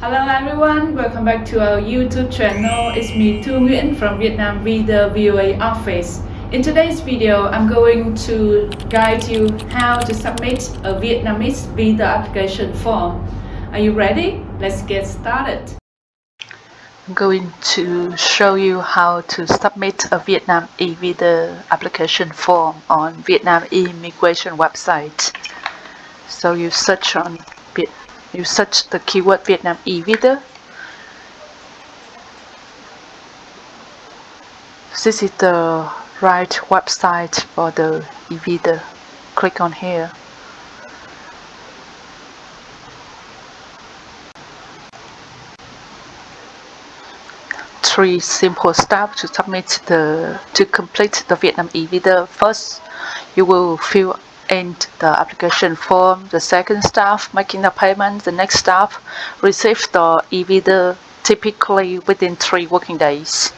Hello everyone, welcome back to our YouTube channel. It's me Tu Nguyen from vietnamvisavoa office. In today's video, I'm going to guide you how to submit a Vietnamese visa application form. Are you ready? Let's get started. I'm going to show you how to submit a Vietnam eVisa application form on Vietnam immigration website. So you search the keyword Vietnam eVisa. This is the right website for the eVisa. Click on here. Three simple steps to complete the Vietnam eVisa. First, you will fill in the application form. The second step, making the payment. The next step, receive the eVisa typically within 3 working days.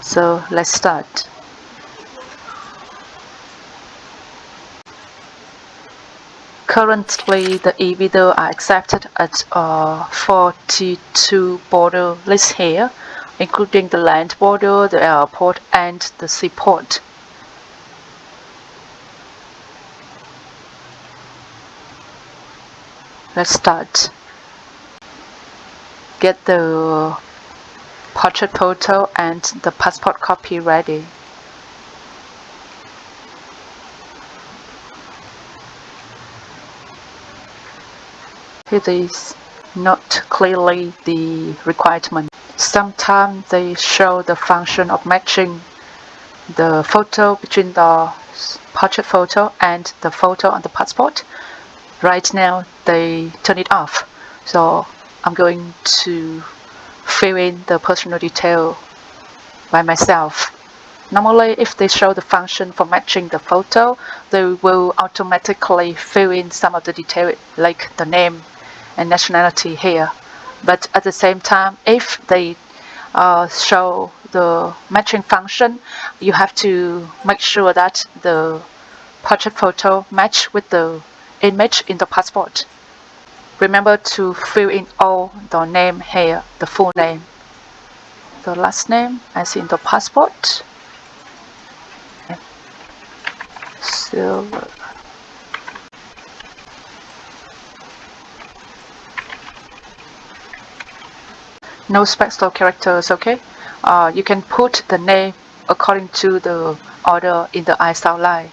So let's start. Currently, the eVisa are accepted at 42 border lists here, including the land border, the airport, and the seaport. Let's start. Get the portrait photo and the passport copy ready. It is not clearly the requirement. Sometimes they show the function of matching the photo between the portrait photo and the photo on the passport. Right now they turn it off, so I'm going to fill in the personal detail by myself. Normally, if they show the function for matching the photo, they will automatically fill in some of the detail like the name and nationality here. But at the same time, if they show the matching function, you have to make sure that the portrait photo match with the image in the passport. Remember to fill in all the name here, the full name, the last name as in the passport. Silver. No special characters, okay? You can put the name according to the order in the I outline.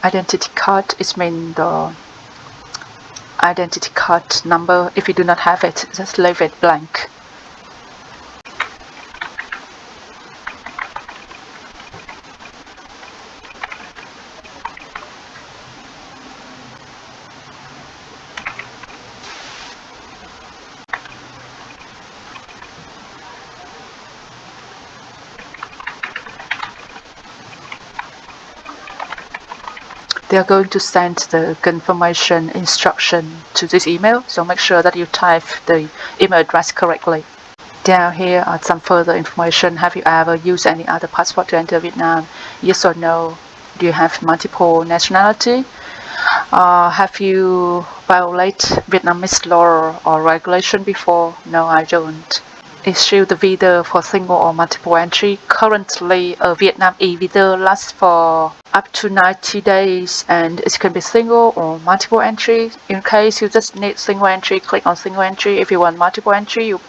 Identity card is mean the identity card number. If you do not have it, just leave it blank. They are going to send the confirmation instruction to this email, so make sure that you type the email address correctly. Down here are some further information. Have you ever used any other passport to enter Vietnam? Yes or no? Do you have multiple nationality? Have you violated Vietnamese law or regulation before? No, I don't. Issue the visa for single or multiple entry. Currently, a Vietnam eVisa lasts for up to 90 days and it can be single or multiple entry. In case you just need single entry, click on single entry. If you want multiple entry, you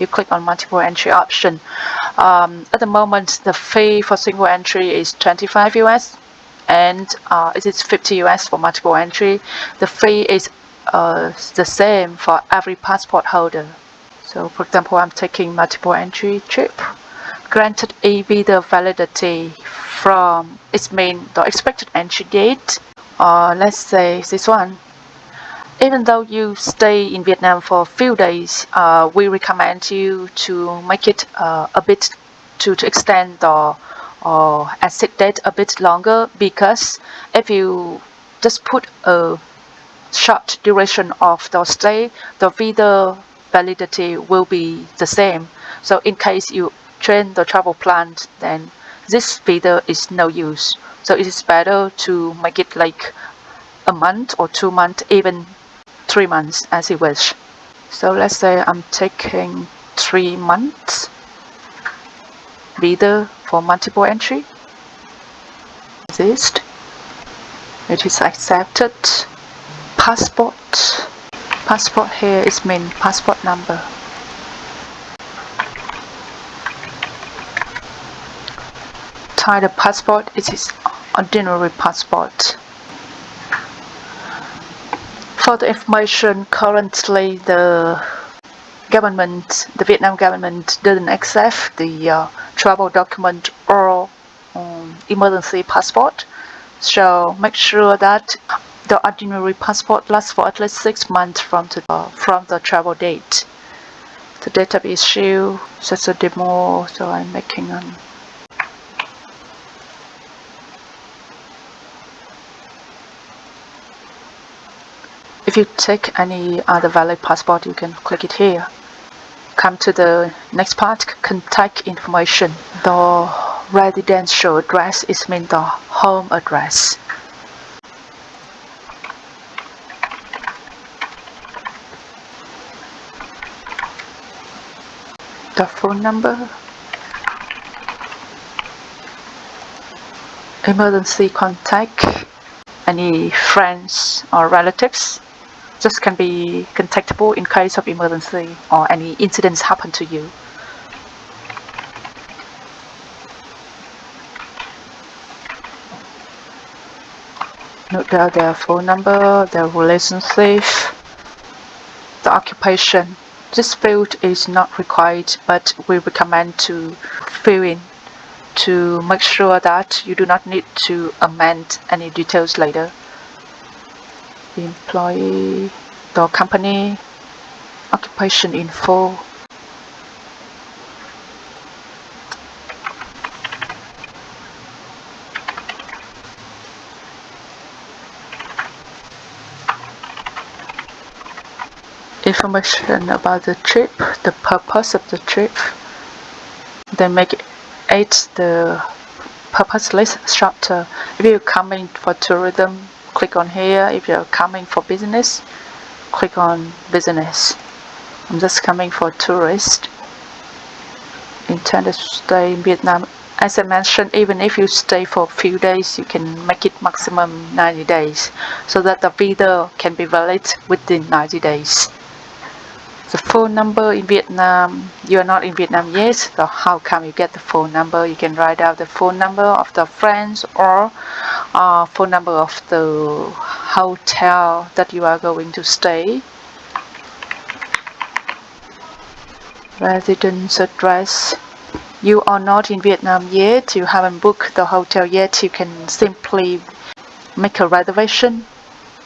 click on multiple entry option. At the moment, the fee for single entry is 25 US and it is 50 US for multiple entry. The fee is the same for every passport holder. So for example, I'm taking multiple entry trip. Granted eVisa validity from its main the expected entry date. Let's say this one. Even though you stay in Vietnam for a few days, we recommend you to make it a bit to extend the exit date a bit longer, because if you just put a short duration of the stay, the visa validity will be the same. So in case you change the travel plan, then this visa is no use. So it is better to make it like a month or 2 months, even 3 months as you wish. So let's say I'm taking 3 months visa for multiple entry. Exist. It is accepted. Passport. Passport here is mean passport number. Type the passport, it is ordinary passport. For the information, currently the Vietnam government doesn't accept the travel document or emergency passport. So make sure that the ordinary passport lasts for at least 6 months from the travel date. The date of issue, such a demo, so I'm making an If you take any other valid passport, you can click it here. Come to the next part, contact information. The residential address is mean the home address. The phone number. Emergency contact. Any friends or relatives. This can be contactable in case of emergency or any incidents happen to you. Note down their phone number, their relationship, the occupation. This field is not required, but we recommend to fill in to make sure that you do not need to amend any details later. The employee, the company, occupation info. Information about the trip, the purpose of the trip. Then make it the purpose list shorter. If you're coming for tourism, click on here. If you're coming for business, click on business. I'm just coming for tourist. Intended to stay in Vietnam. As I mentioned, even if you stay for a few days, you can make it maximum 90 days so that the visa can be valid within 90 days. The phone number in Vietnam, you are not in Vietnam yet, so how come you get the phone number? You can write out the phone number of the friends or phone number of the hotel that you are going to stay. Residence address. You are not in Vietnam yet, you haven't booked the hotel yet, you can simply make a reservation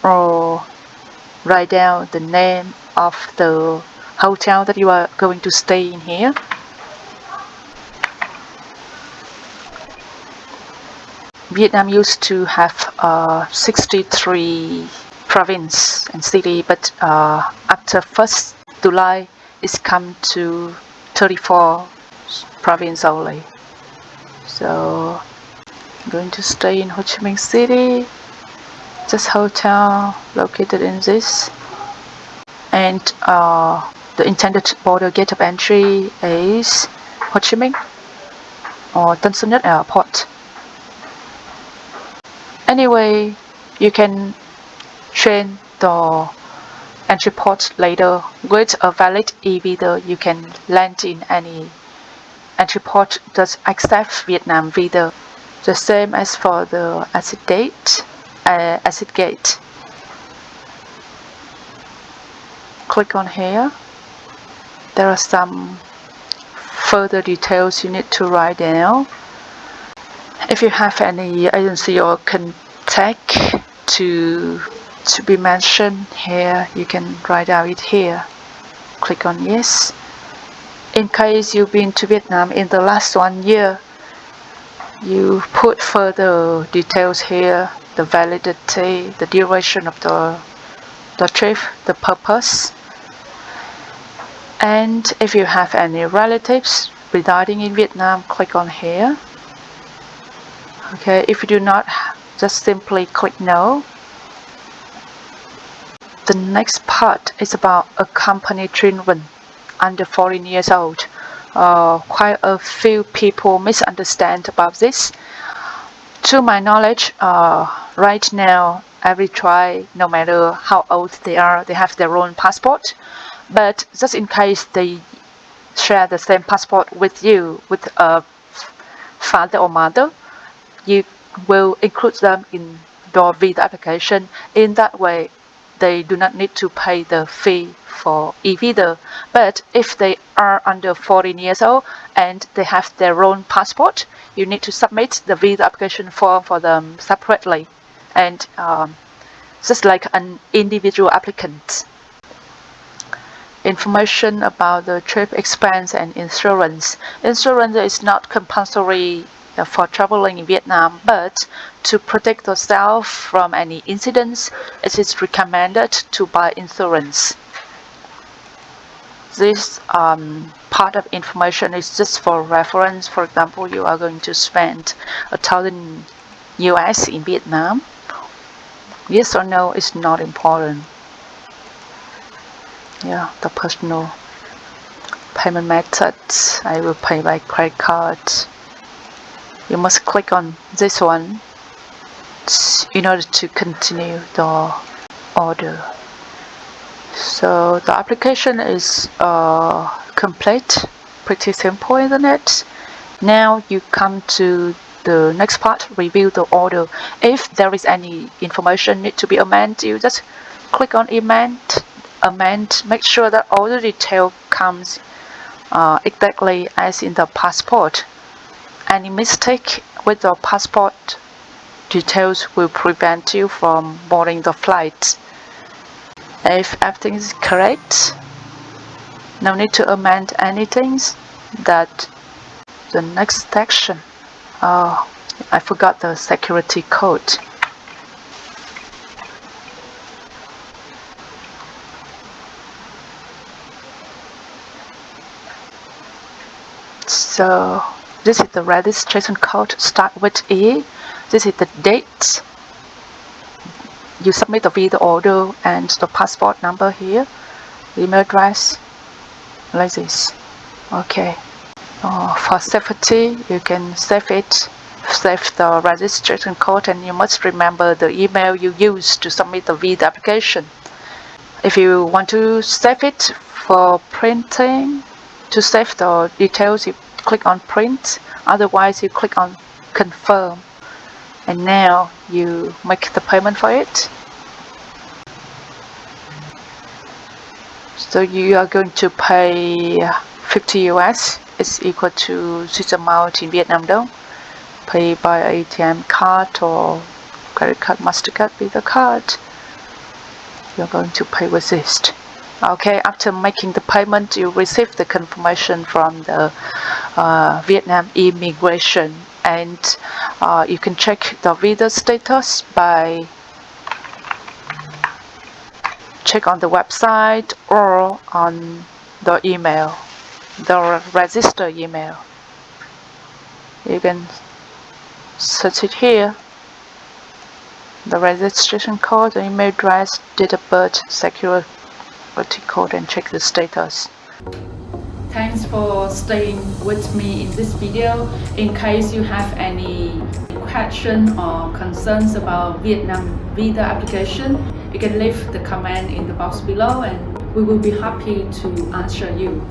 or write down the name of the hotel that you are going to stay in here. Vietnam used to have 63 province and city, but after 1st July it's come to 34 province only. So I'm going to stay in Ho Chi Minh City. This hotel located in this, and the intended border gate of entry is Ho Chi Minh or Tân Sơn Nhất Airport. Anyway, you can change the entry port later. With a valid eVisa, you can land in any entry port that accepts Vietnam visa. The same as for the exit gate. Click on here. There are some further details you need to write down. If you have any agency or contact to be mentioned here, you can write out it here. Click on yes. In case you've been to Vietnam in the last 1 year, you put further details here, the validity, the duration of the the trip, the purpose. And if you have any relatives residing in Vietnam, click on here. Okay, if you do not, just simply click no. The next part is about accompanied children under 14 years old. Quite a few people misunderstand about this. To my knowledge, right now, every child, no matter how old they are, they have their own passport. But just in case they share the same passport with you, with a father or mother, you will include them in your visa application. In that way, they do not need to pay the fee for eVisa. But if they are under 14 years old and they have their own passport, you need to submit the visa application form for them separately, and just like an individual applicant. Information about the trip expense and insurance. Insurance is not compulsory for traveling in Vietnam, but to protect yourself from any incidents, it is recommended to buy insurance. This part of information is just for reference. For example, you are going to spend $1,000 in Vietnam. Yes or no is not important. Yeah, the personal payment methods. I will pay by credit card. You must click on this one in order to continue the order. So the application is complete, pretty simple, isn't it? Now you come to the next part, review the order. If there is any information need to be amended, you just click on amend, make sure that all the detail comes exactly as in the passport. Any mistake with the passport details will prevent you from boarding the flight. If everything is correct, no need to amend anything. That the next section. Oh, I forgot the security code. So this is the registration code, start with E. This is the date. You submit the visa order and the passport number here, email address, like this. Okay. For safety, you can save the registration code, and you must remember the email you used to submit the visa application. If you want to save it for printing, to save the details, you click on print. Otherwise, you click on confirm. And now you make the payment for it. So you are going to pay $50. It's equal to this amount in Vietnam though. Pay by ATM card or credit card, MasterCard, Visa card. You're going to pay with this. Okay, after making the payment, you receive the confirmation from the Vietnam immigration, and you can check the visa status by check on the website or on the email, the register email. You can search it here. The registration code, the email address, date of birth, security code, and check the status. Thanks for staying with me in this video. In case you have any question or concerns about Vietnam visa application, you can leave the comment in the box below and we will be happy to answer you.